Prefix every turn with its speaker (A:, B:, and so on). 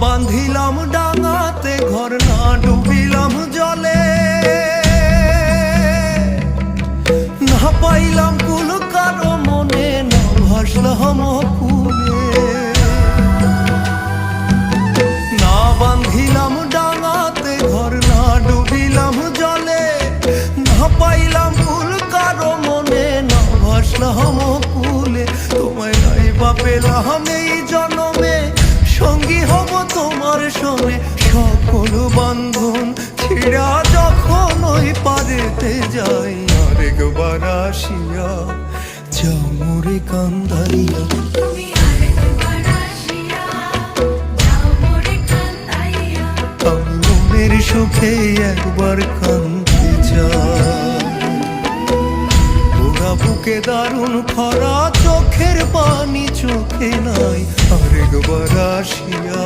A: বাঁধিলাম ডাঙাতে ঘর, না ডুবিলাম জলে, না পাইলাম কুল কারো মনে, না ভাসলাম কুলে। না বাঁধিলাম ডাঙাতে ঘর, না ডুবিলাম জলে, না পাইলাম কুল কারো মনে, না ভাসলাম কুলে। তোমায় নাই বা পেলাম এই জনমে, সঙ্গী হব তোমার সনে। সকল বান্ধন ছিড়া যখন ওই পারেতে যাই, আরেকবার আসিয়া যাও মোরে কান্দাইয়া। আমি মনের সুখে একবার কান্দতে চাই। ওরা বুকে দারুণ খরা, চোখের পানি চোখে নাই, আরেকবার আসিয়া